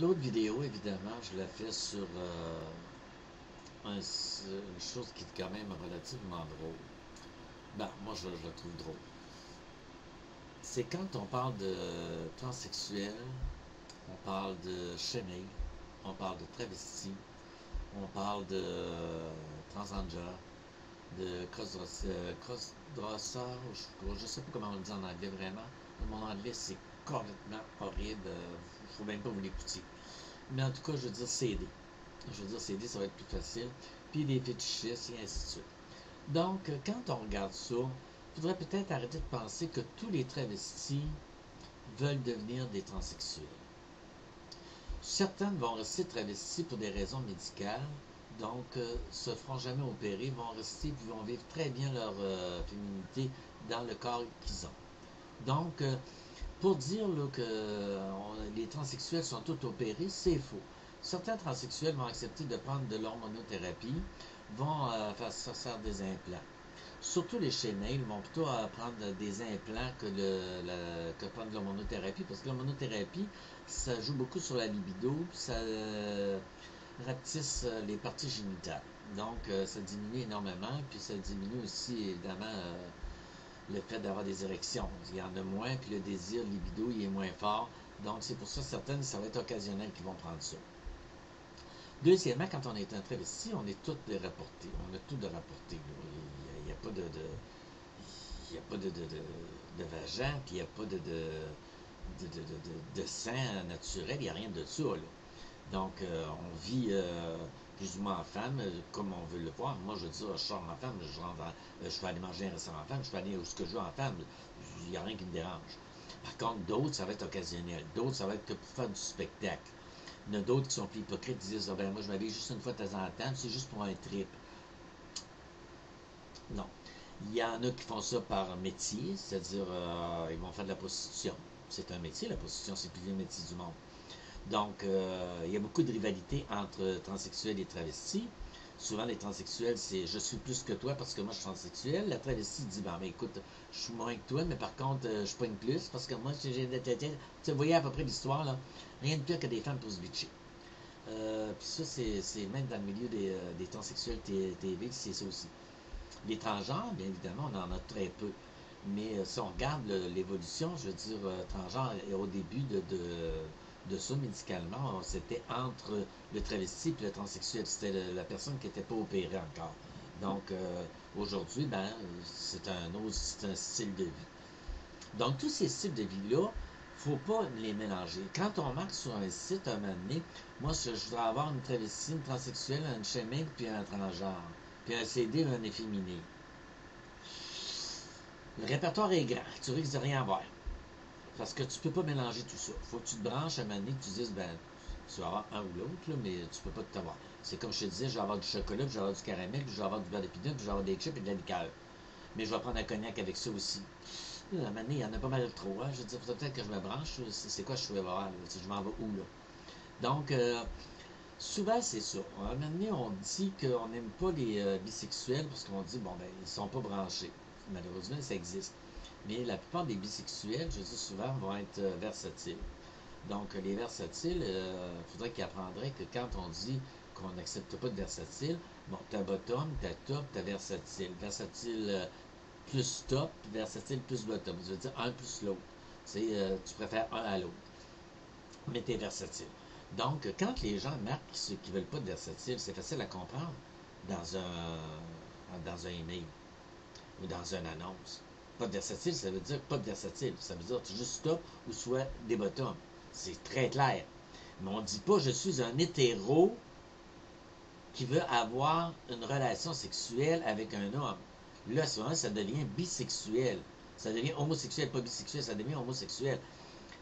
L'autre vidéo, évidemment, je la fais sur une chose qui est quand même relativement drôle. Ben, moi, je la trouve drôle. C'est quand on parle de transsexuel, on parle de chenille, on parle de travesti, on parle de transgender, de crossdresser, je sais pas comment on le dit en anglais vraiment. Mon anglais, c'est complètement horrible. Je ne faut même pas vous l'écouter. Mais en tout cas, je veux dire CD. Je veux dire CD, ça va être plus facile. Puis des fétichistes et ainsi de suite. Donc, quand on regarde ça, il faudrait peut-être arrêter de penser que tous les travestis veulent devenir des transsexuels. Certaines vont rester travestis pour des raisons médicales, donc se feront jamais opérer, vont rester puis vont vivre très bien leur féminité dans le corps qu'ils ont. Donc, pour dire là, que les transsexuels sont tous opérés, c'est faux. Certains transsexuels vont accepter de prendre de l'hormonothérapie, vont se faire des implants. Surtout les chenilles vont plutôt prendre des implants que prendre de l'hormonothérapie, parce que l'hormonothérapie, ça joue beaucoup sur la libido, ça rapetisse les parties génitales. Donc, ça diminue énormément, puis ça diminue aussi, évidemment, le fait d'avoir des érections. Il y en a moins, puis le désir libido, il est moins fort. Donc, c'est pour ça, certaines, ça va être occasionnel qu'ils vont prendre ça. Deuxièmement, quand on est un travesti, on est tous des rapportés. On a tout de rapporté. Il n'y a pas il n'y a pas de vagin, puis il n'y a pas de sang naturel, il n'y a rien de ça. Là. Donc, on vit plus ou moins en femme, comme on veut le voir. Moi, je veux dire, je sors en femme, je peux aller manger un restaurant en femme, je peux aller où ce que je veux en femme. Il n'y a rien qui me dérange. Par contre, d'autres, ça va être occasionnel. D'autres, ça va être que pour faire du spectacle. Il y en a d'autres qui sont plus hypocrites, qui disent, ah ben moi, je m'habille juste une fois de temps en temps, c'est juste pour un trip. Non. Il y en a qui font ça par métier, c'est-à-dire, ils vont faire de la prostitution. C'est un métier, la prostitution, c'est le plus vieux métier du monde. Donc, il y a beaucoup de rivalité entre transsexuels et travestis. Souvent, les transsexuels, c'est je suis plus que toi parce que moi, je suis transsexuel. La travestie dit, ben, écoute, je suis moins que toi, mais par contre, je pogne plus parce que moi, j'ai des tétés. Tu voyez à peu près l'histoire, là. Rien de pire que des femmes pour se bitcher. Puis ça, c'est même dans le milieu des transsexuels TV, c'est ça aussi. Les transgenres, bien évidemment, on en a très peu. Mais si on regarde l'évolution, je veux dire, transgenre au début de ça médicalement, c'était entre le travesti et le transsexuel. C'était la personne qui n'était pas opérée encore. Donc, aujourd'hui, ben, c'est un style de vie. Donc, tous ces styles de vie-là, il ne faut pas les mélanger. Quand on marque sur un site, un moment donné, moi, je voudrais avoir une travestie, une transsexuelle, un chémique, puis un transgenre, puis un CD, un efféminé. Le répertoire est grand, tu risques de rien avoir. Parce que tu peux pas mélanger tout ça. Faut que tu te branches à un moment donné, que tu dises, ben, tu vas avoir un ou l'autre, mais tu peux pas tout avoir. C'est comme je te disais, je vais avoir du chocolat, puis je vais avoir du caramel, puis je vais avoir du beurre de pinot, puis je vais avoir des chips et de la liqueur. Mais je vais prendre un cognac avec ça aussi. À un moment donné, il y en a pas mal trop. Hein? Je veux dire, peut-être que je me branche. C'est quoi je vais voir? Je m'en vais où, là? Donc, souvent, c'est ça. À un moment donné, on dit qu'on n'aime pas les bisexuels parce qu'on dit, bon, ben, ils sont pas branchés. Malheureusement, ça existe. Mais la plupart des bisexuels, je dis souvent, vont être versatiles. Donc, les versatiles, il faudrait qu'ils apprendraient que quand on dit qu'on n'accepte pas de versatile, bon, t'as bottom, t'as top, t'as versatile. Versatile plus top, versatile plus bottom. Ça veut dire un plus l'autre. Tu préfères un à l'autre. Mais t'es versatile. Donc, quand les gens marquent ceux qui ne veulent pas de versatile, c'est facile à comprendre dans un email ou dans une annonce. Pas de versatile, ça veut dire pas de versatile. Ça veut dire juste top ou soit des bottoms. C'est très clair. Mais on ne dit pas je suis un hétéro qui veut avoir une relation sexuelle avec un homme. Là, souvent, ça devient bisexuel. Ça devient homosexuel, pas bisexuel, ça devient homosexuel.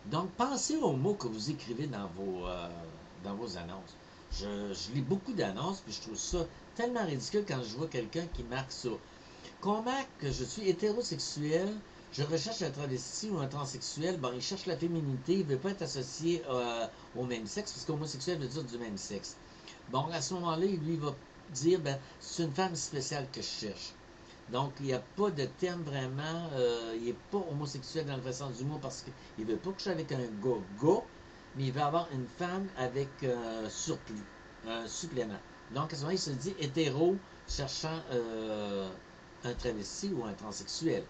Donc, pensez aux mots que vous écrivez dans vos annonces. Je lis beaucoup d'annonces, puis je trouve ça tellement ridicule quand je vois quelqu'un qui marque ça. Qu'on marque que je suis hétérosexuel, je recherche un travesti ou un transsexuel, bon, il cherche la féminité, il ne veut pas être associé au même sexe, parce qu'homosexuel veut dire du même sexe. Bon, à ce moment-là, lui, il va dire, ben, c'est une femme spéciale que je cherche. Donc, il n'y a pas de terme vraiment, il n'est pas homosexuel dans le vrai sens du mot parce qu'il ne veut pas coucher avec un gars, mais il veut avoir une femme avec surplus, un supplément. Donc, à ce moment, il se dit hétéro, cherchant un travesti ou un transsexuel.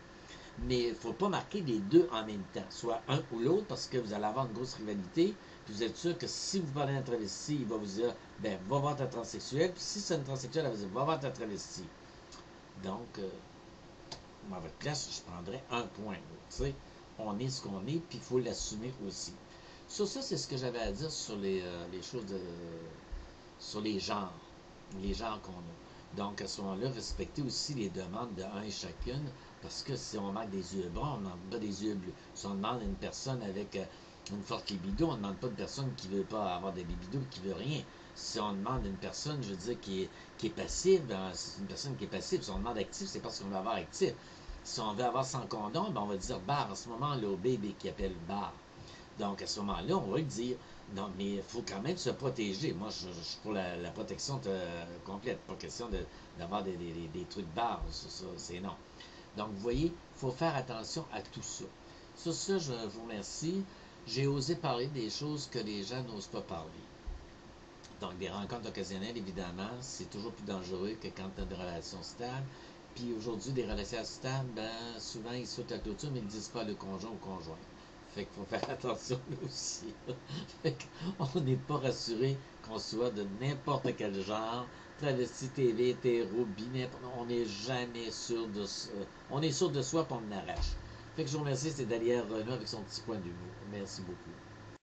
Mais il ne faut pas marquer les deux en même temps, soit un ou l'autre, parce que vous allez avoir une grosse rivalité. Puis vous êtes sûr que si vous parlez d'un travesti, il va vous dire, ben, va voir ta transsexuelle. Puis si c'est une transsexuelle, elle va vous dire, va voir ta travesti. Donc, à votre place, je prendrais un point. Tu sais, on est ce qu'on est, puis il faut l'assumer aussi. Sur ça, c'est ce que j'avais à dire sur les choses sur les genres qu'on a. Donc, à ce moment-là, respecter aussi les demandes de un et chacune, parce que si on manque des yeux bruns, on ne demande pas des yeux bleus. Si on demande à une personne avec une forte libido, on ne demande pas une personne qui ne veut pas avoir de libido, qui ne veut rien. Si on demande à une personne, je veux dire, qui est passive, ben, c'est une personne qui est passive. Si on demande actif, c'est parce qu'on veut avoir actif. Si on veut avoir sans condom, ben, on va dire bar. En ce moment, là, au bébé qui appelle bar. Donc, à ce moment-là, on va le dire. Non, mais il faut quand même se protéger. Moi, je suis pour la protection complète. Pas question d'avoir des trucs barres. Ça, c'est non. Donc, vous voyez, il faut faire attention à tout ça. Sur ça, je vous remercie. J'ai osé parler des choses que les gens n'osent pas parler. Donc, des rencontres occasionnelles, évidemment, c'est toujours plus dangereux que quand tu as une relation stable. Puis aujourd'hui, des relations stables, ben, souvent, ils sautent la clôture, mais ils ne disent pas le conjoint ou conjoint. Fait qu'il faut faire attention nous aussi. Fait qu'on n'est pas rassuré qu'on soit de n'importe quel genre, travesti, TV, hétéro, bi, on n'est jamais sûr de ça. On est sûr de soi, puis on en arrache. Fait que je vous remercie, c'est Dalière Renaud avec son petit point d'humour. Merci beaucoup.